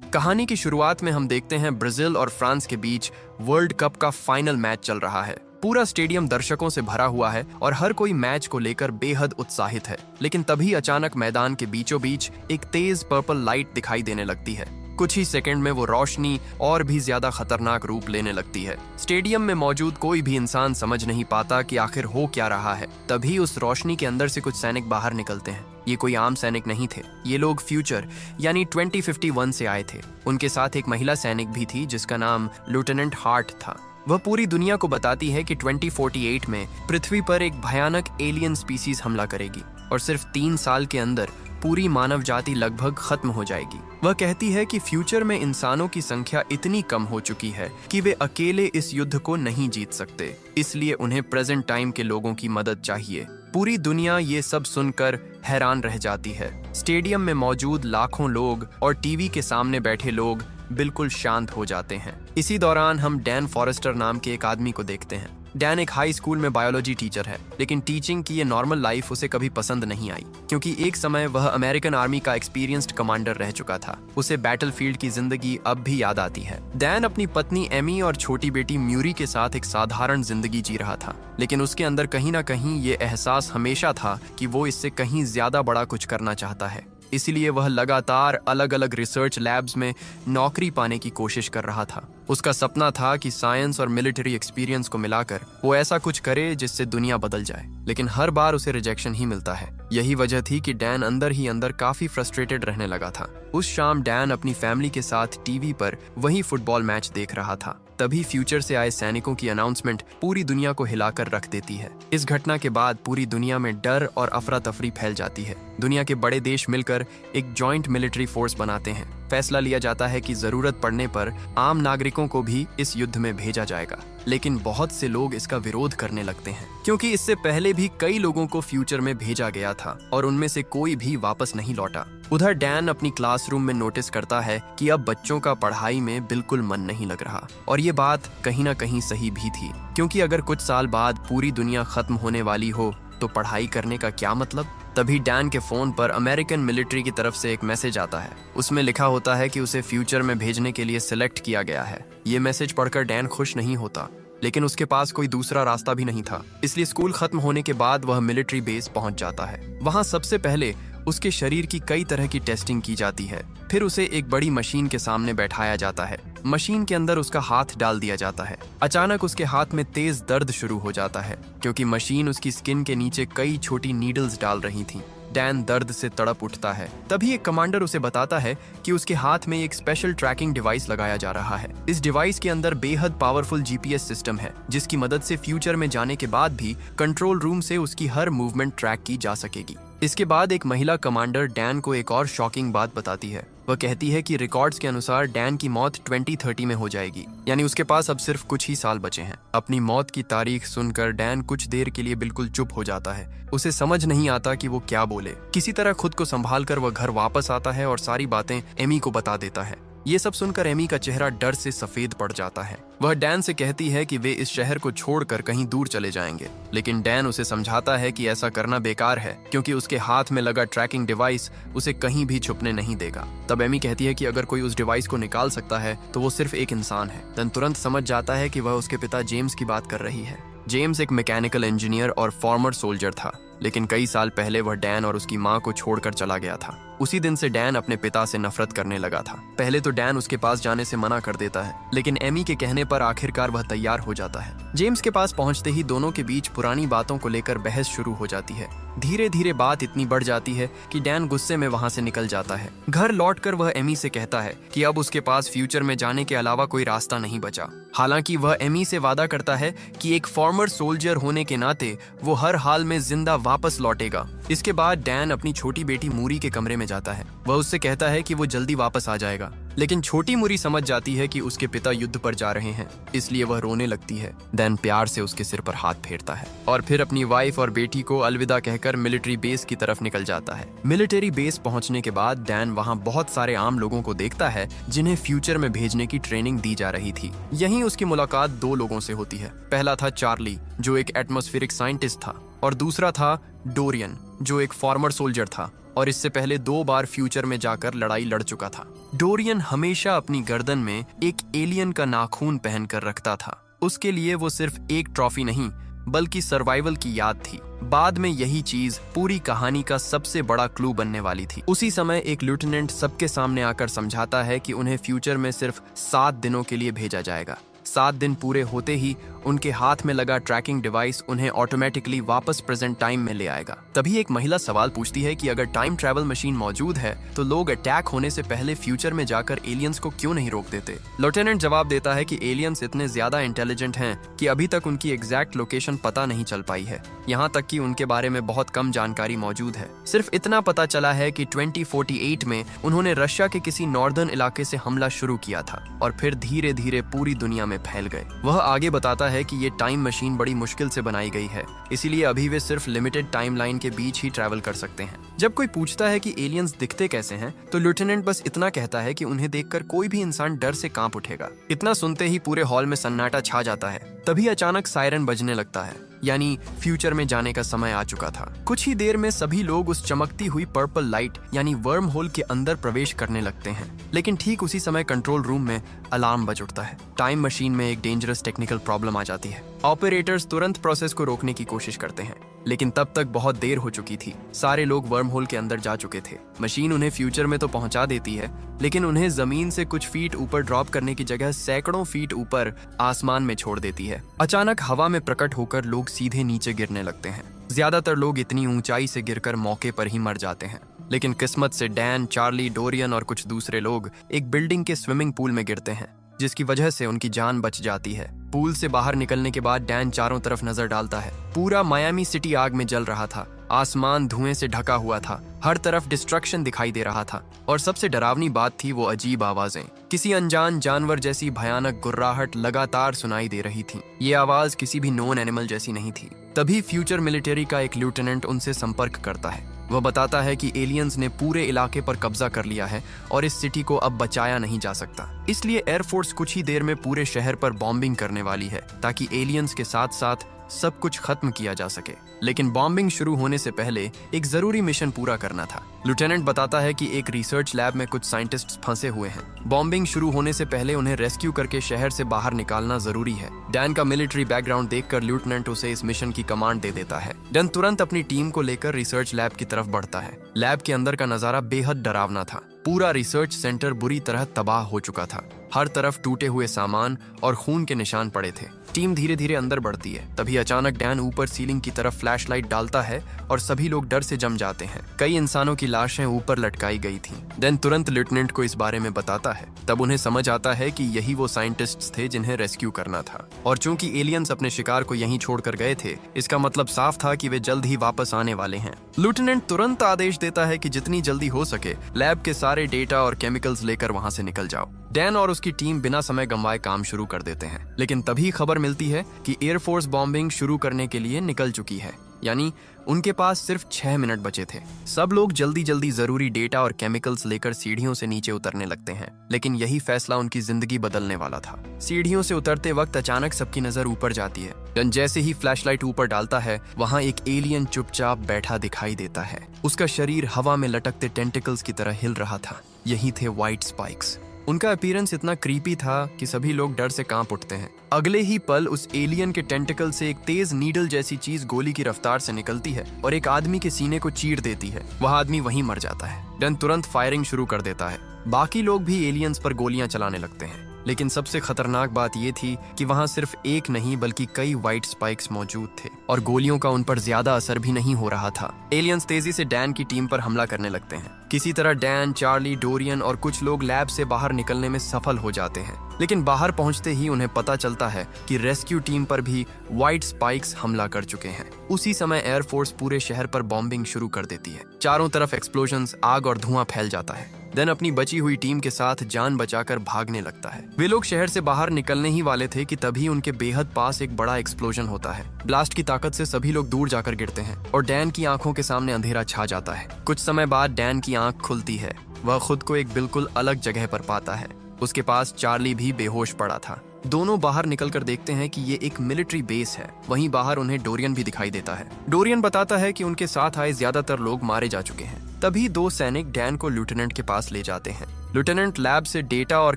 कहानी की शुरुआत में हम देखते हैं ब्राजील और फ्रांस के बीच वर्ल्ड कप का फाइनल मैच चल रहा है। पूरा स्टेडियम दर्शकों से भरा हुआ है और हर कोई मैच को लेकर बेहद उत्साहित है। लेकिन तभी अचानक मैदान के बीचों बीच एक तेज पर्पल लाइट दिखाई देने लगती है। कुछ ही सेकंड में वो रोशनी और भी ज्यादा खतरनाक रूप लेने लगती है। स्टेडियम में मौजूद कोई भी इंसान समझ नहीं पाता कि आखिर हो क्या रहा है। तभी उस रोशनी के अंदर से कुछ सैनिक बाहर निकलते हैं। ये कोई आम सैनिक नहीं थे, ये लोग फ्यूचर यानी 2051 से आए थे। उनके साथ एक महिला सैनिक भी थी जिसका नाम लेफ्टिनेंट हार्ट था। वह पूरी दुनिया को बताती है कि 2048 में पृथ्वी पर एक भयानक एलियन स्पीसीज हमला करेगी और सिर्फ 3 साल के अंदर पूरी मानव जाति लगभग खत्म हो जाएगी। वह कहती है कि फ्यूचर में इंसानों की संख्या इतनी कम हो चुकी है कि वे अकेले इस युद्ध को नहीं जीत सकते, इसलिए उन्हें प्रेजेंट टाइम के लोगों की मदद चाहिए। पूरी दुनिया ये सब सुनकर हैरान रह जाती है। स्टेडियम में मौजूद लाखों लोग और टीवी के सामने बैठे लोग बिल्कुल शांत हो जाते हैं। इसी दौरान हम डैन फॉरेस्टर नाम के एक आदमी को देखते हैं। डैन एक हाई स्कूल में बायोलॉजी टीचर है, लेकिन टीचिंग की ये नॉर्मल लाइफ उसे कभी पसंद नहीं आई, क्योंकि एक समय वह अमेरिकन आर्मी का एक्सपीरियंस्ड कमांडर रह चुका था। उसे बैटलफील्ड की जिंदगी अब भी याद आती है। डैन अपनी पत्नी एमी और छोटी बेटी म्यूरी के साथ एक साधारण जिंदगी जी रहा था, लेकिन उसके अंदर कहीं ना कहीं ये एहसास हमेशा था कि वो इससे कहीं ज्यादा बड़ा कुछ करना चाहता है। इसीलिए वह लगातार अलग अलग रिसर्च लैब्स में नौकरी पाने की कोशिश कर रहा था। उसका सपना था कि साइंस और मिलिट्री एक्सपीरियंस को मिलाकर वो ऐसा कुछ करे जिससे दुनिया बदल जाए, लेकिन हर बार उसे रिजेक्शन ही मिलता है। यही वजह थी कि डैन अंदर ही अंदर काफी फ्रस्ट्रेटेड रहने लगा था। उस शाम डैन अपनी फैमिली के साथ टीवी पर वही फुटबॉल मैच देख रहा था। तभी फ्यूचर से आए सैनिकों की अनाउंसमेंट पूरी दुनिया को हिलाकर रख देती है। इस घटना के बाद पूरी दुनिया में डर और अफरा तफरी फैल जाती है। दुनिया के बड़े देश मिलकर एक जॉइंट मिलिट्री फोर्स बनाते हैं। फैसला लिया जाता है कि जरूरत पड़ने पर आम नागरिकों को भी इस युद्ध में भेजा जाएगा, लेकिन बहुत से लोग इसका विरोध करने लगते हैं, क्योंकि इससे पहले भी कई लोगों को फ्यूचर में भेजा गया था और उनमें से कोई भी वापस नहीं लौटा। उधर डैन अपनी क्लासरूम में नोटिस करता है कि अब बच्चों का पढ़ाई में बिल्कुल मन नहीं लग रहा, और ये बात कहीं ना कहीं सही भी थी, क्योंकि अगर कुछ साल बाद पूरी दुनिया खत्म होने वाली हो तो पढ़ाई करने का क्या मतलब। तभी डैन के फोन पर अमेरिकन मिलिट्री की तरफ से एक मैसेज आता है। उसमें लिखा होता है कि उसे फ्यूचर में भेजने के लिए सिलेक्ट किया गया है। ये मैसेज पढ़कर डैन खुश नहीं होता, लेकिन उसके पास कोई दूसरा रास्ता भी नहीं था, इसलिए स्कूल खत्म होने के बाद वह मिलिट्री बेस पहुंच जाता है। वहां सबसे पहले उसके शरीर की कई तरह की टेस्टिंग की जाती है। फिर उसे एक बड़ी मशीन के सामने बैठाया जाता है। मशीन के अंदर उसका हाथ डाल दिया जाता है। अचानक उसके हाथ में तेज दर्द शुरू हो जाता है, क्योंकि मशीन उसकी स्किन के नीचे कई छोटी नीडल्स डाल रही थी। डैन दर्द से तड़प उठता है। तभी एक कमांडर उसे बताता है कि उसके हाथ में एक स्पेशल ट्रैकिंग डिवाइस लगाया जा रहा है। इस डिवाइस के अंदर बेहद पावरफुल जीपीएस सिस्टम है, जिसकी मदद से फ्यूचर में जाने के बाद भी कंट्रोल रूम से उसकी हर मूवमेंट ट्रैक की जा सकेगी। इसके बाद एक महिला कमांडर डैन को एक और शॉकिंग बात बताती है। वह कहती है कि रिकॉर्ड्स के अनुसार डैन की मौत 2030 में हो जाएगी, यानी उसके पास अब सिर्फ कुछ ही साल बचे हैं। अपनी मौत की तारीख सुनकर डैन कुछ देर के लिए बिल्कुल चुप हो जाता है। उसे समझ नहीं आता कि वो क्या बोले। किसी तरह खुद को संभालकर वह घर वापस आता है और सारी बातें एमी को बता देता है। ये सब सुनकर एमी का चेहरा डर से सफेद पड़ जाता है। वह डैन से कहती है कि वे इस शहर को छोड़कर कहीं दूर चले जाएंगे, लेकिन डैन उसे समझाता है कि ऐसा करना बेकार है, क्योंकि उसके हाथ में लगा ट्रैकिंग डिवाइस उसे कहीं भी छुपने नहीं देगा। तब एमी कहती है कि अगर कोई उस डिवाइस को निकाल सकता है तो वो सिर्फ एक इंसान है। डैन तुरंत समझ जाता है कि वह उसके पिता जेम्स की बात कर रही है। जेम्स एक मैकेनिकल इंजीनियर और फॉर्मर सोल्जर था, लेकिन कई साल पहले वह डैन और उसकी माँ को छोड़कर चला गया था। उसी दिन से डैन अपने पिता से नफरत करने लगा था। पहले तो डैन उसके पास जाने से मना कर देता है, लेकिन एमी के कहने पर आखिरकार वह तैयार हो जाता है। जेम्स के पास पहुंचते ही दोनों के बीच पुरानी बातों को लेकर बहस शुरू हो जाती है। धीरे धीरे बात इतनी बढ़ जाती है कि डैन गुस्से में वहां से निकल जाता है। घर लौटकर वह एमी से कहता है कि अब उसके पास फ्यूचर में जाने के अलावा कोई रास्ता नहीं बचा। हालांकि वह एमी से वादा करता है कि एक फॉर्मर सोल्जर होने के नाते वो हर हाल में जिंदा वापस लौटेगा। इसके बाद डैन अपनी छोटी बेटी मूरी के कमरे में जाता है। वह उससे कहता है कि वो जल्दी वापस आ जाएगा, लेकिन छोटी मूरी समझ जाती है कि उसके पिता युद्ध पर जा रहे हैं, इसलिए वह रोने लगती है। डैन प्यार से उसके सिर पर हाथ फेरता है और फिर अपनी वाइफ और बेटी को अलविदा कहकर मिलिट्री बेस की तरफ निकल जाता है। मिलिट्री बेस पहुंचने के बाद डैन वहां बहुत सारे आम लोगों को देखता है जिन्हें फ्यूचर में भेजने की ट्रेनिंग दी जा रही थी। यहीं उसकी मुलाकात 2 लोगों से होती है। पहला था चार्ली, जो एक एटमॉस्फेरिक साइंटिस्ट था। और दूसरा था डोरियन, जो एक फॉर्मर सोल्जर था और इससे पहले 2 बार फ्यूचर में जाकर लड़ाई लड़ चुका था। डोरियन हमेशा अपनी गर्दन में एक एलियन का नाखून पहनकर रखता था। उसके लिए वो सिर्फ एक ट्रॉफी नहीं बल्कि सर्वाइवल की याद थी। बाद में यही चीज पूरी कहानी का सबसे बड़ा क्लू बनने वाली थी। उसी समय एक लेफ्टिनेंट सबके सामने आकर समझाता है कि उन्हें फ्यूचर में सिर्फ 7 दिनों के लिए भेजा जाएगा। 7 दिन पूरे होते ही उनके हाथ में लगा ट्रैकिंग डिवाइस उन्हें ऑटोमेटिकली वापस प्रेजेंट टाइम में ले आएगा। तभी एक महिला सवाल पूछती है कि अगर टाइम ट्रैवल मशीन मौजूद है तो लोग अटैक होने से पहले फ्यूचर में जाकर एलियंस को क्यों नहीं रोक देते। लेफ्टिनेंट जवाब देता है कि एलियंस इतने ज्यादा इंटेलिजेंट हैं कि अभी तक उनकी एग्जैक्ट लोकेशन पता नहीं चल पाई है। यहाँ तक कि उनके बारे में बहुत कम जानकारी मौजूद है। सिर्फ इतना पता चला है कि 2048 में उन्होंने रशिया के किसी नॉर्दर्न इलाके से हमला शुरू किया था और फिर धीरे धीरे पूरी दुनिया में फैल गए। वह आगे बताता है कि ये टाइम मशीन बड़ी मुश्किल से बनाई गई है, इसीलिए अभी वे सिर्फ लिमिटेड टाइमलाइन के बीच ही ट्रैवल कर सकते हैं। जब कोई पूछता है कि एलियंस दिखते कैसे हैं, तो लेफ्टिनेंट बस इतना कहता है कि उन्हें देखकर कोई भी इंसान डर से कांप उठेगा। इतना सुनते ही पूरे हॉल में सन्नाटा छा जाता है। तभी अचानक सायरन बजने लगता है, यानी फ्यूचर में जाने का समय आ चुका था। कुछ ही देर में सभी लोग उस चमकती हुई पर्पल लाइट यानी वर्म होल के अंदर प्रवेश करने लगते हैं। लेकिन ठीक उसी समय कंट्रोल रूम में अलार्म बज उठता है। टाइम मशीन में एक डेंजरस टेक्निकल प्रॉब्लम आ जाती है। ऑपरेटर्स तुरंत प्रोसेस को रोकने की कोशिश करते हैं, लेकिन तब तक बहुत देर हो चुकी थी। सारे लोग वर्म होल के अंदर जा चुके थे। मशीन उन्हें फ्यूचर में तो पहुंचा देती है, लेकिन उन्हें जमीन से कुछ फीट ऊपर ड्रॉप करने की जगह सैकड़ों फीट ऊपर आसमान में छोड़ देती है। अचानक हवा में प्रकट होकर लोग सीधे नीचे गिरने लगते हैं। ज्यादातर लोग इतनी ऊंचाई से गिरकर मौके पर ही मर जाते हैं, लेकिन किस्मत से डैन, चार्ली, डोरियन और कुछ दूसरे लोग एक बिल्डिंग के स्विमिंग पूल में गिरते हैं, जिसकी वजह से उनकी जान बच जाती है। पूल से बाहर निकलने के बाद डैन चारों तरफ नजर डालता है। पूरा मायामी सिटी आग में जल रहा था। आसमान धुएं से ढका हुआ था। हर तरफ डिस्ट्रक्शन दिखाई दे रहा था और सबसे डरावनी बात थी वो अजीब आवाजें। किसी अनजान जानवर जैसी भयानक गुर्राहट लगातार सुनाई दे रही थी। ये आवाज किसी भी नॉन एनिमल जैसी नहीं थी। तभी फ्यूचर मिलिट्री का एक लेफ्टिनेंट उनसे संपर्क करता है। वह बताता है कि एलियंस ने पूरे इलाके पर कब्जा कर लिया है और इस सिटी को अब बचाया नहीं जा सकता। इसलिए एयरफोर्स कुछ ही देर में पूरे शहर पर बॉम्बिंग करने वाली है, ताकि एलियंस के साथ साथ सब कुछ खत्म किया जा सके। लेकिन बॉम्बिंग शुरू होने से पहले एक जरूरी मिशन पूरा करना था। लेफ्टिनेंट बताता है कि एक रिसर्च लैब में कुछ साइंटिस्ट्स फंसे हुए हैं। बॉम्बिंग शुरू होने से पहले उन्हें रेस्क्यू करके शहर से बाहर निकालना जरूरी है। डैन का मिलिट्री बैकग्राउंड देखकर लेफ्टिनेंट उसे इस मिशन की कमांड दे देता है। डैन तुरंत अपनी टीम को लेकर रिसर्च लैब की तरफ बढ़ता है। लैब के अंदर का नजारा बेहद डरावना था। पूरा रिसर्च सेंटर बुरी तरह तबाह हो चुका था। हर तरफ टूटे हुए सामान और खून के निशान पड़े थे। टीम धीरे धीरे अंदर बढ़ती है। तभी अचानक डैन ऊपर सीलिंग की तरफ फ्लैशलाइट डालता है और सभी लोग डर से जम जाते हैं। कई इंसानों की लाशें ऊपर लटकाई गई थीं। डैन तुरंत लेफ्टिनेंट को इस बारे में बताता है। तब उन्हें समझ आता है कि यही वो साइंटिस्ट्स थे जिन्हें रेस्क्यू करना था, और चूंकि एलियंस अपने शिकार को यहीं छोड़कर गए थे, इसका मतलब साफ था कि वे जल्द ही वापस आने वाले हैं। लेफ्टिनेंट तुरंत आदेश देता है कि जितनी जल्दी हो सके लैब के सारे डेटा और केमिकल्स लेकर वहां से निकल जाओ। डैन और उसकी टीम बिना समय गंवाए काम शुरू कर देते हैं। लेकिन तभी खबर मिलती है कि एयरफोर्स बॉम्बिंग शुरू करने के लिए निकल चुकी है, यानी उनके पास सिर्फ 6 मिनट बचे थे। सब लोग जल्दी जल्दी जरूरी डेटा और केमिकल्स लेकर सीढ़ियों से नीचे उतरने लगते हैं, लेकिन यही फैसला उनकी जिंदगी बदलने वाला था। सीढ़ियों से उतरते वक्त अचानक सबकी नजर ऊपर जाती है। डन जैसे ही फ्लैशलाइट ऊपर डालता है, वहां एक एलियन चुपचाप बैठा दिखाई देता है। उसका शरीर हवा में लटकते टेंटिकल्स की तरह हिल रहा था। यही थे व्हाइट स्पाइक्स। उनका अपीयरेंस इतना क्रीपी था कि सभी लोग डर से कांप उठते हैं। अगले ही पल उस एलियन के टेंटिकल से एक तेज नीडल जैसी चीज गोली की रफ्तार से निकलती है और एक आदमी के सीने को चीर देती है। वह आदमी वहीं मर जाता है। डन तुरंत फायरिंग शुरू कर देता है। बाकी लोग भी एलियंस पर गोलियां चलाने लगते हैं। लेकिन सबसे खतरनाक बात यह थी कि वहां सिर्फ एक नहीं बल्कि कई व्हाइट स्पाइक्स मौजूद थे और गोलियों का उन पर ज्यादा असर भी नहीं हो रहा था। एलियंस तेजी से डैन की टीम पर हमला करने लगते हैं। किसी तरह डैन, चार्ली, डोरियन और कुछ लोग लैब से बाहर निकलने में सफल हो जाते हैं। लेकिन बाहर पहुंचते ही उन्हें पता चलता है कि रेस्क्यू टीम पर भी व्हाइट स्पाइक्स हमला कर चुके हैं। उसी समय एयरफोर्स पूरे शहर पर बॉम्बिंग शुरू कर देती है। चारों तरफ एक्सप्लोजन्स, आग और धुआं फैल जाता है। डैन अपनी बची हुई टीम के साथ जान बचाकर भागने लगता है। वे लोग शहर से बाहर निकलने ही वाले थे कि तभी उनके बेहद पास एक बड़ा एक्सप्लोजन होता है। ब्लास्ट की ताकत से सभी लोग दूर जाकर गिरते हैं और डैन की आंखों के सामने अंधेरा छा जाता है। कुछ समय बाद डैन की आंख खुलती है। वह खुद को एक बिल्कुल अलग जगह पर पाता है। उसके पास चार्ली भी बेहोश पड़ा था। दोनों बाहर निकलकर देखते हैं कि ये एक मिलिट्री बेस है। वहीं बाहर उन्हें डोरियन भी दिखाई देता है। डोरियन बताता है कि उनके साथ आए ज्यादातर लोग मारे जा चुके हैं। तभी दो सैनिक डैन को लेफ्टिनेंट के पास ले जाते हैं। लेफ्टिनेंट लैब से डेटा और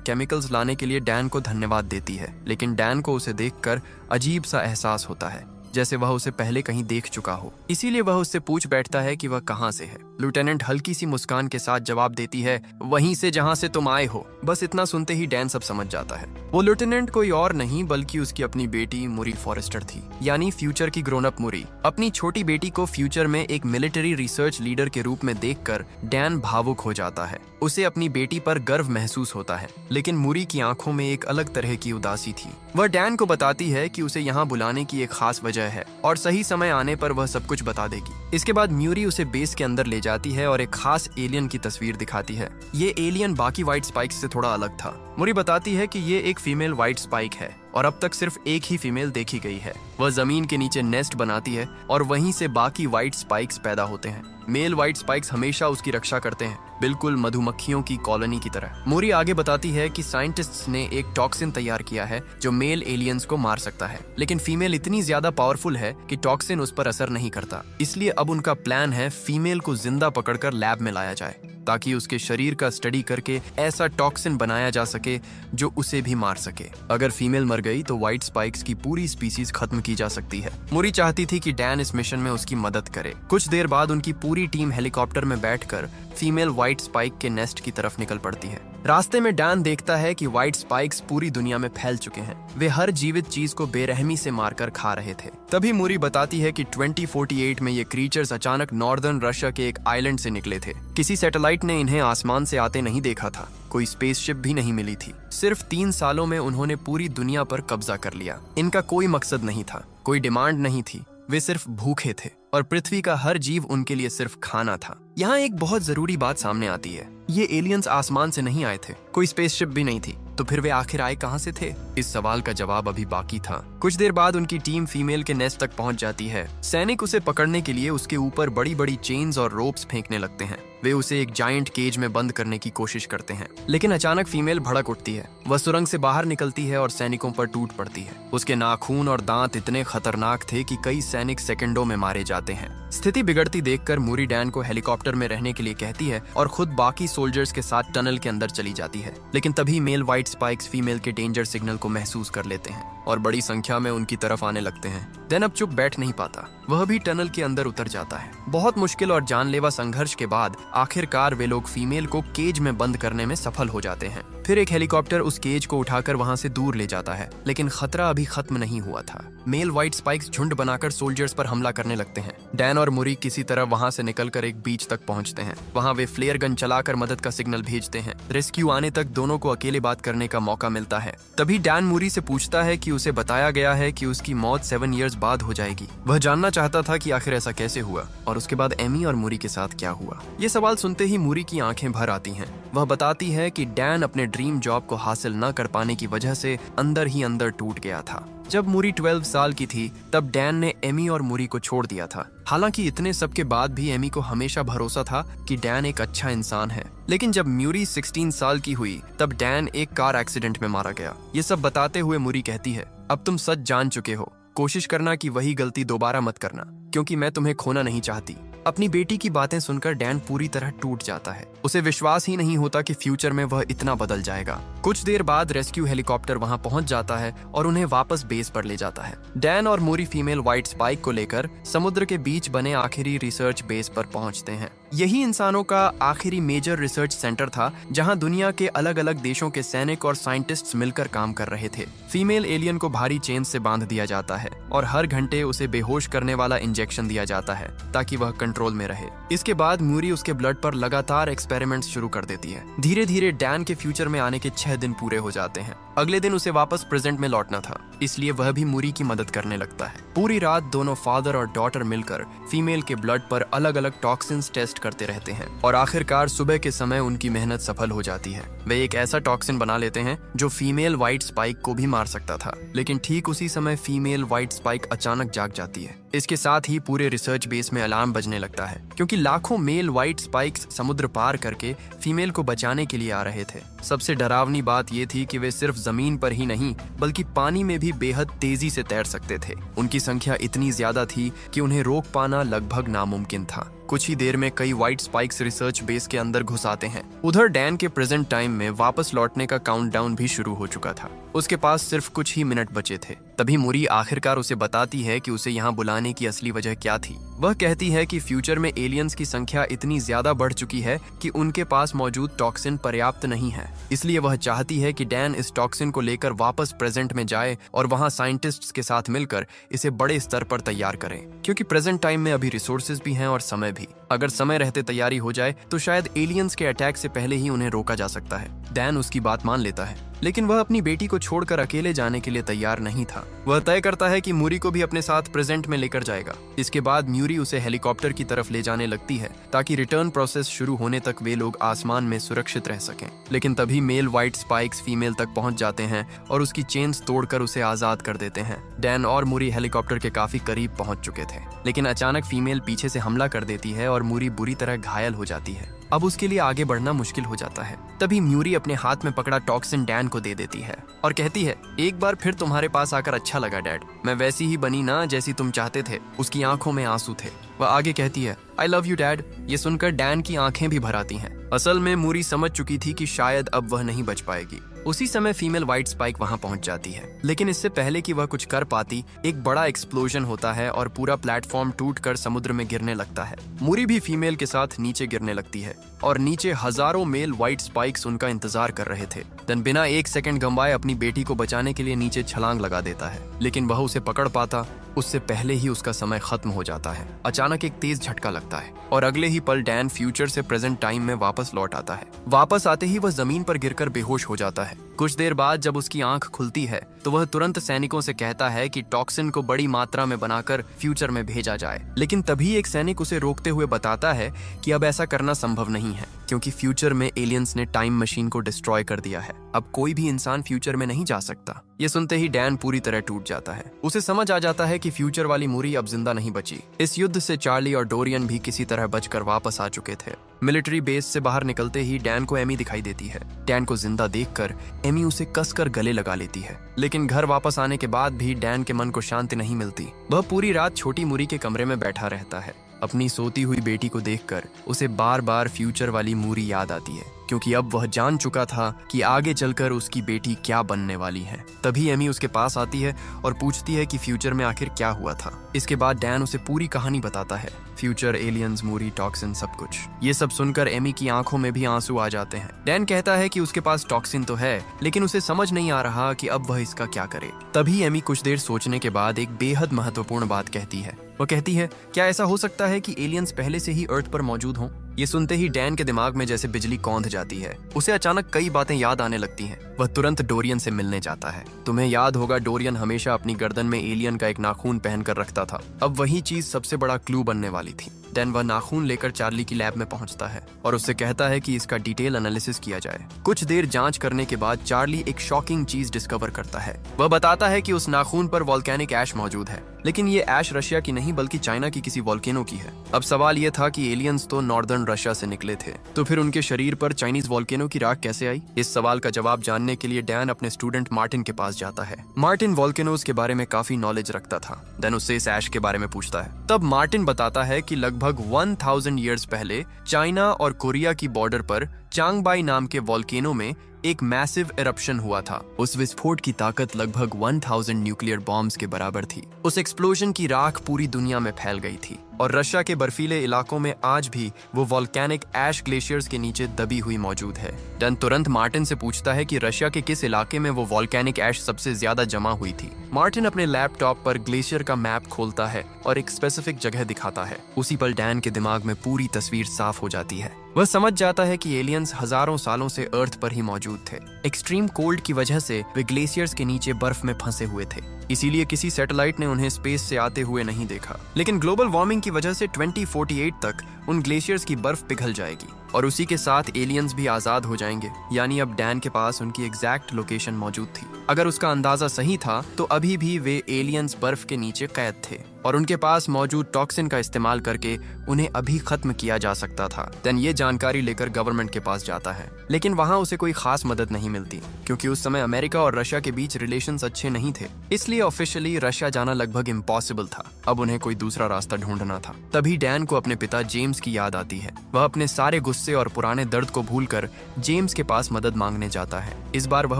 केमिकल्स लाने के लिए डैन को धन्यवाद देती है, लेकिन डैन को उसे देखकर अजीब सा एहसास होता है, जैसे वह उसे पहले कहीं देख चुका हो। इसीलिए वह उससे पूछ बैठता है कि वह कहाँ से है। लेफ्टिनेंट हल्की सी मुस्कान के साथ जवाब देती है, वहीं से जहाँ से तुम आए हो। बस इतना सुनते ही डैन सब समझ जाता है। वो लेफ्टिनेंट कोई और नहीं बल्कि उसकी अपनी बेटी मुरी फॉरेस्टर थी, यानी फ्यूचर की ग्रोन अप मुरी। अपनी छोटी बेटी को फ्यूचर में एक मिलिट्री रिसर्च लीडर के रूप में देखकर डैन भावुक हो जाता है। उसे अपनी बेटी पर गर्व महसूस होता है, लेकिन मुरी की आंखों में एक अलग तरह की उदासी थी। वह डैन को बताती है कि उसे यहाँ बुलाने की एक खास वजह है और सही समय आने पर वह सब कुछ बता देगी। इसके बाद म्यूरी उसे बेस के अंदर ले जाती है और एक खास एलियन की तस्वीर दिखाती है। ये एलियन बाकी व्हाइट स्पाइक्स से थोड़ा अलग था। मुरी बताती है कि ये एक फीमेल व्हाइट स्पाइक है और अब तक सिर्फ एक ही फीमेल देखी गई है। वह जमीन के नीचे नेस्ट बनाती है और वहीं से बाकी व्हाइट स्पाइक्स पैदा होते हैं। मेल व्हाइट स्पाइक्स हमेशा उसकी रक्षा करते हैं, बिल्कुल मधुमक्खियों की कॉलोनी की तरह। मोरी आगे बताती है कि साइंटिस्ट्स ने एक टॉक्सिन तैयार किया है जो मेल एलियंस को मार सकता है, लेकिन फीमेल इतनी ज्यादा पावरफुल है कि टॉक्सिन उस पर असर नहीं करता। इसलिए अब उनका प्लान है फीमेल को जिंदा पकड़कर लैब में लाया जाए ताकि उसके शरीर का स्टडी करके ऐसा टॉक्सिन बनाया जा सके जो उसे भी मार सके। अगर फीमेल मर गई तो व्हाइट स्पाइक्स की पूरी स्पीसीज खत्म की जा सकती है। मोरी चाहती थी कि डैन इस मिशन में उसकी मदद करे। कुछ देर बाद उनकी पूरी टीम हेलीकॉप्टर में बैठकर फीमेल व्हाइट स्पाइक के नेस्ट की तरफ निकल पड़ती है। रास्ते में डैन देखता है कि व्हाइट स्पाइक्स पूरी दुनिया में फैल चुके हैं। वे हर जीवित चीज को बेरहमी से मारकर खा रहे थे। तभी मोरी बताती है कि 2048 में ये क्रीचर्स अचानक नॉर्दर्न रशिया के एक आइलैंड से निकले थे। किसी सैटेलाइट ने इन्हें आसमान से आते नहीं देखा था, कोई स्पेसशिप भी नहीं मिली थी। सिर्फ 3 सालों में उन्होंने पूरी दुनिया पर कब्जा कर लिया। इनका कोई मकसद नहीं था, कोई डिमांड नहीं थी, वे सिर्फ भूखे थे और पृथ्वी का हर जीव उनके लिए सिर्फ खाना था। यहाँ एक बहुत जरूरी बात सामने आती है, ये एलियंस आसमान से नहीं आए थे, कोई स्पेसशिप भी नहीं थी, तो फिर वे आखिर आए कहाँ से थे? इस सवाल का जवाब अभी बाकी था। कुछ देर बाद उनकी टीम फीमेल के नेस्ट तक पहुंच जाती है। सैनिक उसे पकड़ने के लिए उसके ऊपर बड़ी बड़ी चेन्स और रोप्स फेंकने लगते हैं। वे उसे एक जायंट केज में बंद करने की कोशिश करते हैं, लेकिन अचानक फीमेल भड़क उठती है। वह सुरंग से बाहर निकलती है और सैनिकों पर टूट पड़ती है। उसके नाखून और दांत इतने खतरनाक थे कि कई सैनिक सेकंडों में मारे जाते हैं। स्थिति बिगड़ती देखकर मोरी डैन को हेलीकॉप्टर में रहने के लिए कहती है और खुद बाकी सोल्जर्स के साथ टनल के अंदर चली जाती है। लेकिन तभी मेल व्हाइट स्पाइक्स फीमेल के डेंजर सिग्नल को महसूस कर लेते हैं और बड़ी संख्या में उनकी तरफ आने लगते हैं। डैन अब चुप बैठ नहीं पाता, वह भी टनल के अंदर उतर जाता है। बहुत मुश्किल और जानलेवा संघर्ष के बाद आखिरकार वे लोग फीमेल को केज में बंद करने में सफल हो जाते हैं। फिर एक हेलीकॉप्टर उस केज को उठाकर वहां से दूर ले जाता है, लेकिन खतरा अभी खत्म नहीं हुआ था। मेल व्हाइट स्पाइक्स झुंड बनाकर सोल्जर्स पर हमला करने लगते हैं। डैन और मोरी किसी तरह वहां से निकलकर एक बीच तक पहुंचते हैं। वहां वे फ्लेयर गन चलाकर मदद का सिग्नल भेजते हैं। रेस्क्यू आने तक दोनों को अकेले बात करने का मौका मिलता है। तभी डैन मोरी से पूछता है कि उसे बताया गया है कि उसकी मौत 7 इयर्स बाद हो जाएगी। वह जानना चाहता था कि आखिर ऐसा कैसे हुआ और उसके बाद एमी और मोरी के साथ क्या हुआ। ये सवाल सुनते ही मोरी की आंखें भर आती हैं। वह बताती है कि डैन अपने ड्रीम जॉब को हासिल न कर पाने की वजह से अंदर ही अंदर टूट गया था। जब मोरी 12 साल की थी तब डैन ने एमी और मोरी को छोड़ दिया था। हालांकि इतने सब के बाद भी एमी को हमेशा भरोसा था कि डैन एक अच्छा इंसान है। लेकिन जब मोरी 16 साल की हुई तब डैन एक कार एक्सीडेंट में मारा गया। ये सब बताते हुए मोरी कहती है, अब तुम सच जान चुके हो, कोशिश करना कि वही गलती दोबारा मत करना, क्योंकि मैं तुम्हें खोना नहीं चाहती। अपनी बेटी की बातें सुनकर डैन पूरी तरह टूट जाता है। उसे विश्वास ही नहीं होता कि फ्यूचर में वह इतना बदल जाएगा। कुछ देर बाद रेस्क्यू हेलीकॉप्टर वहां पहुंच जाता है और उन्हें वापस बेस पर ले जाता है। डैन और मोरी फीमेल व्हाइट स्पाइक को लेकर समुद्र के बीच बने आखिरी रिसर्च बेस पर पहुंचते हैं। यही इंसानों का आखिरी मेजर रिसर्च सेंटर था, जहां दुनिया के अलग अलग देशों के सैनिक और साइंटिस्ट्स मिलकर काम कर रहे थे। फीमेल एलियन को भारी चेन से बांध दिया जाता है और हर घंटे उसे बेहोश करने वाला इंजेक्शन दिया जाता है ताकि वह कंट्रोल में रहे। इसके बाद मोरी उसके ब्लड पर लगातार एक्सपेरिमेंट्स शुरू कर देती है। धीरे धीरे डैन के फ्यूचर में आने के 6 दिन पूरे हो जाते हैं। अगले दिन उसे वापस प्रेजेंट में लौटना था, इसलिए वह भी मोरी की मदद करने लगता है। पूरी रात दोनों फादर और डॉटर मिलकर फीमेल के ब्लड पर अलग अलग टॉक्सिन्स टेस्ट करते रहते हैं और आखिरकार सुबह के समय उनकी मेहनत सफल हो जाती है। वे एक ऐसा टॉक्सिन बना लेते हैं जो फीमेल व्हाइट स्पाइक को भी मार सकता था, लेकिन ठीक उसी समय फीमेल व्हाइट स्पाइक अचानक जाग जाती है। इसके साथ ही पूरे रिसर्च बेस में अलार्म बजने लगता है, क्योंकि लाखों मेल व्हाइट स्पाइक्स समुद्र पार करके फीमेल को बचाने के लिए आ रहे थे। सबसे डरावनी बात यह थी कि वे सिर्फ जमीन पर ही नहीं बल्कि पानी में भी बेहद तेजी से तैर सकते थे। उनकी संख्या इतनी ज्यादा थी कि उन्हें रोक पाना लगभग नामुमकिन था। कुछ ही देर में कई व्हाइट स्पाइक्स रिसर्च बेस के अंदर घुस आते हैं। उधर डैन के प्रेजेंट टाइम में वापस लौटने का काउंटडाउन भी शुरू हो चुका था। उसके पास सिर्फ कुछ ही मिनट बचे थे। तभी मुरी आखिरकार उसे बताती है कि उसे यहाँ बुलाने की असली वजह क्या थी। वह कहती है कि फ्यूचर में एलियंस की संख्या इतनी ज्यादा बढ़ चुकी है कि उनके पास मौजूद टॉक्सिन पर्याप्त नहीं है। इसलिए वह चाहती है कि डैन इस टॉक्सिन को लेकर वापस प्रेजेंट में जाए और वहाँ साइंटिस्ट्स के साथ मिलकर इसे बड़े स्तर पर तैयार करें, क्योंकि प्रेजेंट टाइम में अभी रिसोर्सेज भी हैं और समय भी। अगर समय रहते तैयारी हो जाए तो शायद एलियंस के अटैक से पहले ही उन्हें रोका जा सकता है। डैन उसकी बात मान लेता है, लेकिन वह अपनी बेटी को छोड़कर अकेले जाने के लिए तैयार नहीं था। वह तय करता है कि मूरी को भी अपने साथ प्रेजेंट में लेकर जाएगा। इसके बाद म्यूरी उसे हेलीकॉप्टर की तरफ ले जाने लगती है ताकि रिटर्न प्रोसेस शुरू होने तक वे लोग आसमान में सुरक्षित रह सकें। लेकिन तभी मेल व्हाइट स्पाइक्स फीमेल तक पहुंच जाते हैं और उसकी चेन्स तोड़कर उसे आजाद कर देते हैं। डैन और मूरी हेलीकॉप्टर के काफी करीब पहुंच चुके थे, लेकिन अचानक फीमेल पीछे से हमला कर देती है और मूरी बुरी तरह घायल हो जाती है। अब उसके लिए आगे बढ़ना मुश्किल हो जाता है। तभी म्यूरी अपने हाथ में पकड़ा टॉक्सिन डैन को दे देती है और कहती है, एक बार फिर तुम्हारे पास आकर अच्छा लगा डैड, मैं वैसी ही बनी ना जैसी तुम चाहते थे। उसकी आंखों में आंसू थे। वह आगे कहती है, आई लव यू डैड। ये सुनकर डैन की आंखें भी भर आती हैं। असल में मूरी समझ चुकी थी कि शायद अब वह नहीं बच पाएगी। उसी समय फीमेल व्हाइट स्पाइक वहां पहुंच जाती है, लेकिन इससे पहले कि वह कुछ कर पाती, एक बड़ा एक्सप्लोजन होता है और पूरा प्लेटफॉर्म टूटकर समुद्र में गिरने लगता है। मूरी भी फीमेल के साथ नीचे गिरने लगती है और नीचे हजारों मेल व्हाइट स्पाइक्स उनका इंतजार कर रहे थे। डैन बिना एक सेकंड गंवाए अपनी बेटी को बचाने के लिए नीचे छलांग लगा देता है, लेकिन वह उसे पकड़ पाता उससे पहले ही उसका समय खत्म हो जाता है। अचानक एक तेज झटका लगता है और अगले ही पल डैन फ्यूचर से प्रेजेंट टाइम में वापस लौट आता है। वापस आते ही वह जमीन पर गिरकर बेहोश हो जाता है। कुछ देर बाद जब उसकी आंख खुलती है तो वह तुरंत सैनिकों से कहता है कि टॉक्सिन को बड़ी मात्रा में बनाकर फ्यूचर में भेजा जाए, लेकिन तभी एक सैनिक उसे रोकते हुए बताता है कि अब ऐसा करना संभव नहीं है, क्योंकि फ्यूचर में एलियंस ने टाइम मशीन को डिस्ट्रॉय कर दिया है। अब कोई भी इंसान फ्यूचर में नहीं जा सकता। ये सुनते ही डैन पूरी तरह टूट जाता है। उसे समझ आ जाता है कि फ्यूचर वाली मूरी अब जिंदा नहीं बची। इस युद्ध से चार्ली और डोरियन भी किसी तरह बचकर वापस आ चुके थे। मिलिट्री बेस से बाहर निकलते ही डैन को एमी दिखाई देती है। डैन को जिंदा देखकर एमी उसे कसकर गले लगा लेती है, लेकिन घर वापस आने के बाद भी डैन के मन को शांति नहीं मिलती। वह पूरी रात छोटी मूरी के कमरे में बैठा रहता है। अपनी सोती हुई बेटी को देखकर उसे बार बार फ्यूचर वाली मूरी याद आती है, क्योंकि अब वह जान चुका था कि आगे चलकर उसकी बेटी क्या बनने वाली है। तभी एमी उसके पास आती है और पूछती है कि फ्यूचर में आखिर क्या हुआ था। इसके बाद डैन उसे पूरी कहानी बताता है, फ्यूचर, एलियंस, मूरी, टॉक्सिन, सब कुछ। ये सब सुनकर एमी की आंखों में भी आंसू आ जाते हैं। डैन कहता है कि उसके पास टॉक्सिन तो है, लेकिन उसे समझ नहीं आ रहा कि अब वह इसका क्या करे। तभी एमी कुछ देर सोचने के बाद एक बेहद महत्वपूर्ण बात कहती है। वह कहती है, क्या ऐसा हो सकता है कि एलियंस पहले से ही अर्थ पर मौजूद हों? ये सुनते ही डैन के दिमाग में जैसे बिजली कौंध जाती है। उसे अचानक कई बातें याद आने लगती हैं। वह तुरंत डोरियन से मिलने जाता है। तुम्हें याद होगा, डोरियन हमेशा अपनी गर्दन में एलियन का एक नाखून पहनकर रखता था। अब वही चीज सबसे बड़ा क्लू बनने वाली थी। डैन वह नाखून लेकर चार्ली की लैब में पहुंचता है और उससे कहता है कि इसका डिटेल एनालिसिस किया जाए। कुछ देर जांच करने के बाद चार्ली एक शॉकिंग चीज डिस्कवर करता है। वह बताता है कि उस नाखून पर वॉल्केनिक ऐश मौजूद है, लेकिन ये ऐश रशिया की नहीं बल्कि चाइना की किसी वॉल्केनो की है। अब सवाल ये था कि एलियंस तो नॉर्दर्न रशिया से निकले थे, तो फिर उनके शरीर पर चाइनीज वॉल्केनो की राख कैसे आई? इस सवाल का जवाब जानने के लिए डैन अपने स्टूडेंट मार्टिन के पास जाता है। मार्टिन वॉल्केनोज के बारे में काफी नॉलेज रखता था। डैन उससे इस ऐश के बारे में पूछता है। तब मार्टिन बताता है कि लगभग 1000 ईयर्स पहले चाइना और कोरिया की बॉर्डर पर चांगबाई नाम के वॉल्केनो में एक मैसिव इरप्शन हुआ था। उस विस्फोट की ताकत लगभग 1000 न्यूक्लियर बॉम्ब्स के बराबर थी। उस एक्सप्लोजन की राख पूरी दुनिया में फैल गई थी और रशिया के बर्फीले इलाकों में आज भी वो वॉल्केनिक ऐश ग्लेशियर्स के नीचे दबी हुई मौजूद है। डन तुरंत मार्टिन से पूछता है कि रशिया के किस इलाके में वो वॉल्केनिक ऐश सबसे ज्यादा जमा हुई थी। मार्टिन अपने लैपटॉप पर ग्लेशियर का मैप खोलता है और एक स्पेसिफिक जगह दिखाता है। उसी पल डैन के दिमाग में पूरी तस्वीर साफ हो जाती है। वह समझ जाता है कि एलियंस हजारों सालों से अर्थ पर ही मौजूद थे। एक्सट्रीम कोल्ड की वजह से वे ग्लेशियर्स के नीचे बर्फ में फंसे हुए थे, इसीलिए किसी सैटेलाइट ने उन्हें स्पेस से आते हुए नहीं देखा। लेकिन ग्लोबल वार्मिंग की वजह से 2048 तक उन ग्लेशियर्स की बर्फ पिघल जाएगी और उसी के साथ एलियंस भी आजाद हो जाएंगे। यानी अब डैन के पास उनकी एग्जैक्ट लोकेशन मौजूद थी। अगर उसका अंदाजा सही था तो अभी भी वे एलियंस बर्फ के नीचे कैद थे और उनके पास मौजूद टॉक्सिन का इस्तेमाल करके उन्हें अभी खत्म किया जा सकता था। डैन ये जानकारी लेकर गवर्नमेंट के पास जाता है, लेकिन वहां उसे कोई खास मदद नहीं मिलती क्योंकि उस समय अमेरिका और रशिया के बीच रिलेशंस अच्छे नहीं थे। इसलिए ऑफिशियली रशिया जाना लगभग इम्पॉसिबल था। अब उन्हें कोई दूसरा रास्ता ढूंढना था। तभी डैन को अपने पिता जेम्स की याद आती है। वह अपने सारे गुस्से और पुराने दर्द को भूलकर जेम्स के पास मदद मांगने जाता है। इस बार वह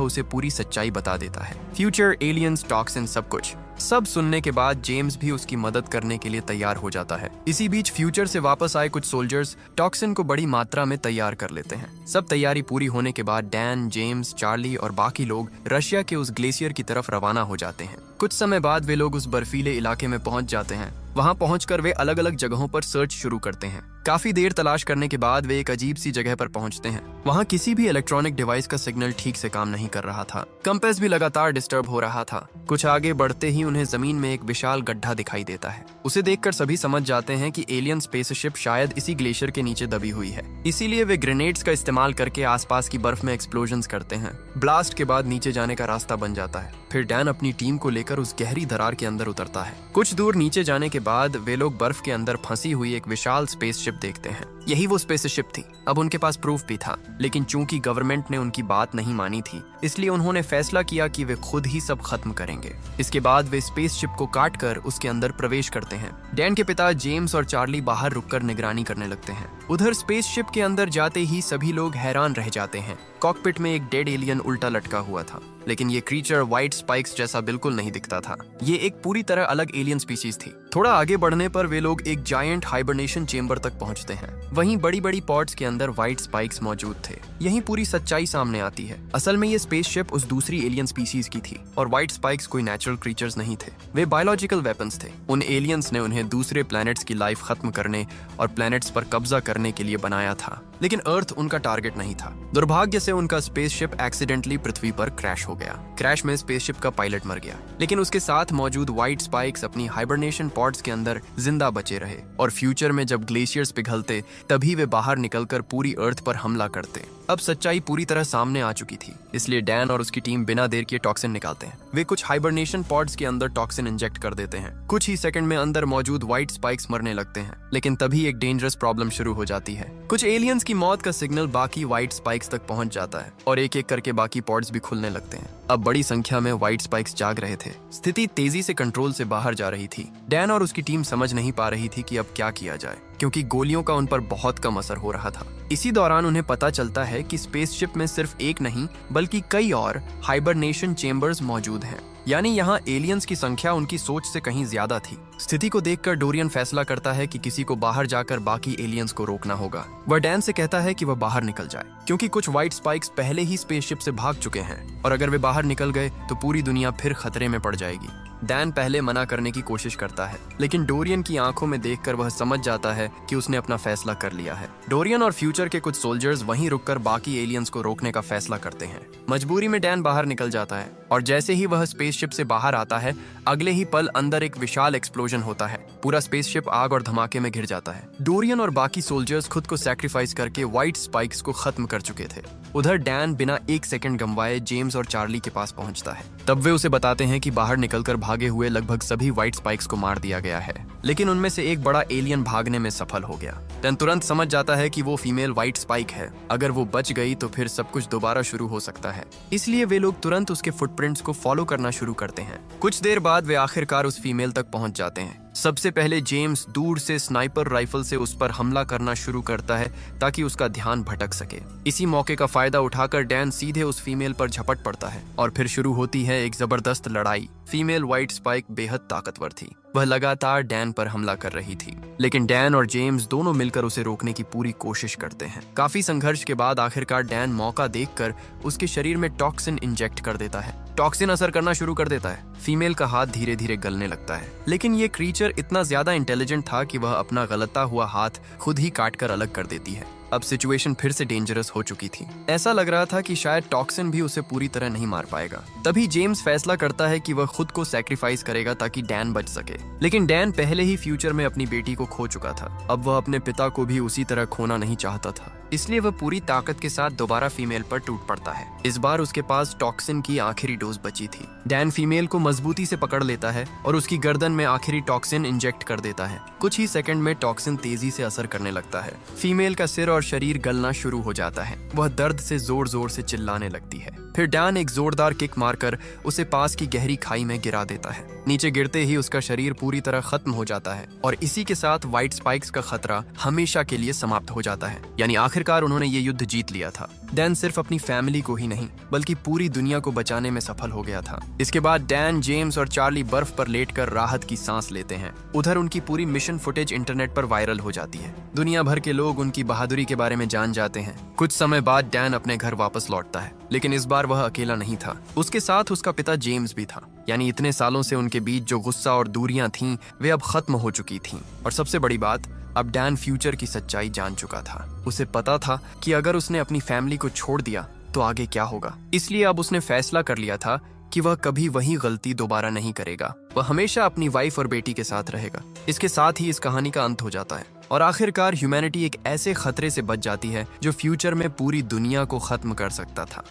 उसे पूरी सच्चाई बता देता है। फ्यूचर, एलियंस, टॉक्सिन, सब कुछ। सब सुनने के बाद जेम्स भी उसकी मदद करने के लिए तैयार हो जाता है। इसी बीच फ्यूचर से वापस आए कुछ सोल्जर्स टॉक्सिन को बड़ी मात्रा में तैयार कर लेते हैं। सब तैयारी पूरी होने के बाद डैन, जेम्स, चार्ली और बाकी लोग रशिया के उस ग्लेशियर की तरफ रवाना हो जाते हैं। कुछ समय बाद वे लोग उस बर्फीले इलाके में पहुंच जाते हैं। वहां पहुंचकर वे अलग अलग जगहों पर सर्च शुरू करते हैं। काफी देर तलाश करने के बाद वे एक अजीब सी जगह पर पहुंचते हैं। वहां किसी भी इलेक्ट्रॉनिक डिवाइस का सिग्नल ठीक से काम नहीं कर रहा था। कंपास भी लगातार डिस्टर्ब हो रहा था। कुछ आगे बढ़ते ही उन्हें जमीन में एक विशाल गड्ढा दिखाई देता है। उसे देखकर सभी समझ जाते हैं कि एलियन स्पेसशिप शायद इसी ग्लेशियर के नीचे दबी हुई है। इसीलिए वे ग्रेनेड्स का इस्तेमाल करके आसपास की बर्फ में एक्सप्लोजन्स करते हैं। ब्लास्ट के बाद नीचे जाने का रास्ता बन जाता है। फिर डैन अपनी टीम को लेकर उस गहरी दरार के अंदर उतरता है। कुछ दूर नीचे जाने के बाद वे लोग बर्फ के अंदर फंसी हुई एक विशाल स्पेसशिप देखते हैं। यही वो स्पेसशिप थी। अब उनके पास प्रूफ भी था, लेकिन चूंकि गवर्नमेंट ने उनकी बात नहीं मानी थी, इसलिए उन्होंने फैसला किया कि वे खुद ही सब खत्म करेंगे। इसके बाद वे स्पेसशिप को काटकर उसके अंदर प्रवेश करते हैं। डैन के पिता जेम्स और चार्ली बाहर रुककर निगरानी करने लगते हैं। उधर स्पेसशिप के अंदर जाते ही सभी लोग हैरान रह जाते हैं। कॉकपिट में एक डेड एलियन उल्टा लटका हुआ था, लेकिन ये क्रीचर व्हाइट स्पाइक्स जैसा बिल्कुल नहीं दिखता था। ये एक पूरी तरह अलग एलियन स्पीशीज थी। थोड़ा आगे बढ़ने पर वे लोग एक जायंट हाइबरनेशन चेंबर तक पहुंचते हैं। वहीं बड़ी बड़ी पॉड्स के अंदर व्हाइट स्पाइक्स मौजूद थे। यहीं पूरी सच्चाई सामने आती है। असल में ये स्पेसशिप उस दूसरी एलियन स्पीशीज की थी और व्हाइट स्पाइक्स कोई नेचुरल क्रीचर्स नहीं थे। वे बायोलॉजिकल वेपन्स थे। उन एलियंस ने उन्हें दूसरे प्लैनेट्स की लाइफ खत्म करने और प्लैनेट्स पर कब्जा करने के लिए बनाया था, लेकिन अर्थ उनका टारगेट नहीं था। दुर्भाग्य से उनका स्पेसशिप एक्सीडेंटली पृथ्वी पर क्रैश हो गया। क्रैश में स्पेसशिप का पायलट मर गया, लेकिन उसके साथ मौजूद व्हाइट स्पाइक्स अपनी हाइबरनेशन पॉड्स के अंदर जिंदा बचे रहे। और फ्यूचर में जब ग्लेशियर्स पिघलते तभी वे बाहर निकलकर पूरी अर्थ पर हमला करते। अब सच्चाई पूरी तरह सामने आ चुकी थी, इसलिए डैन और उसकी टीम बिना देर किए टॉक्सिन निकालते हैं। वे कुछ हाइबरनेशन पॉड्स के अंदर टॉक्सिन इंजेक्ट कर देते हैं। कुछ ही सेकंड में अंदर मौजूद व्हाइट स्पाइक्स मरने लगते हैं, लेकिन तभी एक डेंजरस प्रॉब्लम शुरू हो जाती है। कुछ एलियंस की मौत का सिग्नल बाकी व्हाइट स्पाइक्स तक पहुंच जाता है और एक एक करके बाकी पॉड्स भी खुलने लगते हैं। अब बड़ी संख्या में व्हाइट स्पाइक्स जाग रहे थे। स्थिति तेजी से कंट्रोल से बाहर जा रही थी। डैन और उसकी टीम समझ नहीं पा रही थी कि अब क्या किया जाए, क्योंकि गोलियों का उन पर बहुत कम असर हो रहा था। इसी दौरान उन्हें पता चलता है कि स्पेसशिप में सिर्फ एक नहीं बल्कि कई और हाइबरनेशन चेंबर्स मौजूद हैं। यानी यहाँ एलियंस की संख्या उनकी सोच से कहीं ज्यादा थी। स्थिति को देखकर डोरियन फैसला करता है कि किसी को बाहर जाकर बाकी एलियंस को रोकना होगा। वह डैन से कहता है कि वह बाहर निकल जाए, क्योंकि कुछ व्हाइट स्पाइक्स पहले ही स्पेसशिप से भाग चुके हैं और अगर वे बाहर निकल गए तो पूरी दुनिया फिर खतरे में पड़ जाएगी। डैन पहले मना करने की कोशिश करता है, लेकिन डोरियन की आंखों में देखकर वह समझ जाता है कि उसने अपना फैसला कर लिया है। डोरियन और फ्यूचर के कुछ सोल्जर्स वहीं रुककर बाकी एलियंस को रोकने का फैसला करते हैं। मजबूरी में डैन बाहर निकल जाता है और जैसे ही वह स्पेसशिप से बाहर आता है, अगले ही पल अंदर एक विशाल एक्सप्लोजन होता है। पूरा स्पेसशिप आग और धमाके में घिर जाता है। डोरियन और बाकी सोल्जर्स खुद को सैक्रिफाइस करके व्हाइट स्पाइक्स को खत्म कर चुके थे। उधर डैन बिना एक सेकंड गंवाए जेम्स और चार्ली के पास पहुंचता है। तब वे उसे बताते हैं कि बाहर निकलकर भागे हुए लगभग सभी व्हाइट स्पाइक्स को मार दिया गया है, लेकिन उनमें से एक बड़ा एलियन भागने में सफल हो गया। डैन तुरंत समझ जाता है कि वो फीमेल व्हाइट स्पाइक है। अगर वो बच गई तो फिर सब कुछ दोबारा शुरू हो सकता है। इसलिए वे लोग तुरंत उसके फुटप्रिंट्स को फॉलो करना शुरू करते हैं। कुछ देर बाद वे आखिरकार उस फीमेल तक पहुंच जाते हैं। सबसे पहले जेम्स दूर से स्नाइपर राइफल से उस पर हमला करना शुरू करता है ताकि उसका ध्यान भटक सके। इसी मौके का फायदा उठाकर डैन सीधे उस फीमेल पर झपट पड़ता है और फिर शुरू होती है एक जबरदस्त लड़ाई। फीमेल व्हाइट स्पाइक बेहद ताकतवर थी। वह लगातार डैन पर हमला कर रही थी, लेकिन डैन और जेम्स दोनों मिलकर उसे रोकने की पूरी कोशिश करते हैं। काफी संघर्ष के बाद आखिरकार डैन मौका देखकर उसके शरीर में टॉक्सिन इंजेक्ट कर देता है। टॉक्सिन असर करना शुरू कर देता है। फीमेल का हाथ धीरे धीरे गलने लगता है, लेकिन ये क्रीचर इतना ज्यादा इंटेलिजेंट था कि वह अपना गलता हुआ हाथ खुद ही काट कर अलग कर देती है। अब सिचुएशन फिर से डेंजरस हो चुकी थी। ऐसा लग रहा था कि शायद टॉक्सिन भी उसे पूरी तरह नहीं मार पाएगा। तभी जेम्स फैसला करता है कि वह खुद को सैक्रिफाइस करेगा ताकि डैन बच सके। लेकिन डैन पहले ही फ्यूचर में अपनी बेटी को खो चुका था। अब वह अपने पिता को भी उसी तरह खोना नहीं चाहता था, इसलिए वह पूरी ताकत के साथ दोबारा फीमेल पर टूट पड़ता है। इस बार उसके पास टॉक्सिन की आखिरी डोज बची थी। डैन फीमेल को मजबूती से पकड़ लेता है और उसकी गर्दन में आखिरी टॉक्सिन इंजेक्ट कर देता है। कुछ ही सेकंड में टॉक्सिन तेजी से असर करने लगता है। फीमेल का सिर और शरीर गलना शुरू हो जाता है। वह दर्द से जोर जोर से चिल्लाने लगती है। फिर डैन एक जोरदार किक मारकर उसे पास की गहरी खाई में गिरा देता है। नीचे गिरते ही उसका शरीर पूरी तरह खत्म हो जाता है और इसी के साथ व्हाइट स्पाइक्स का खतरा हमेशा के लिए समाप्त हो जाता है। यानी आखिरकार उन्होंने ये युद्ध जीत लिया था। डैन सिर्फ अपनी फैमिली को ही नहीं बल्कि पूरी दुनिया को बचाने में सफल हो गया था। इसके बाद डैन, जेम्स और चार्ली बर्फ पर लेटकर राहत की सांस लेते हैं। उधर उनकी पूरी मिशन फुटेज इंटरनेट पर वायरल हो जाती है। दुनिया भर के लोग उनकी बहादुरी के बारे में जान जाते हैं। कुछ समय बाद डैन अपने घर वापस लौटता है, लेकिन इस बार वह अकेला नहीं था। उसके साथ उसका पिता जेम्स भी था। यानी इतने सालों से उनके बीच जो गुस्सा और दूरियां थीं, वे अब खत्म हो चुकी थीं। और सबसे बड़ी बात, अब डैन फ्यूचर की सच्चाई जान चुका था। उसे पता था कि अगर उसने अपनी फैमिली को छोड़ दिया तो आगे क्या होगा। इसलिए अब उसने फैसला कर लिया था कि वह कभी वही गलती दोबारा नहीं करेगा। वह हमेशा अपनी वाइफ और बेटी के साथ रहेगा। इसके साथ ही इस कहानी का अंत हो जाता है और आखिरकार ह्यूमैनिटी एक ऐसे खतरे से बच जाती है जो फ्यूचर में पूरी दुनिया को खत्म कर सकता था।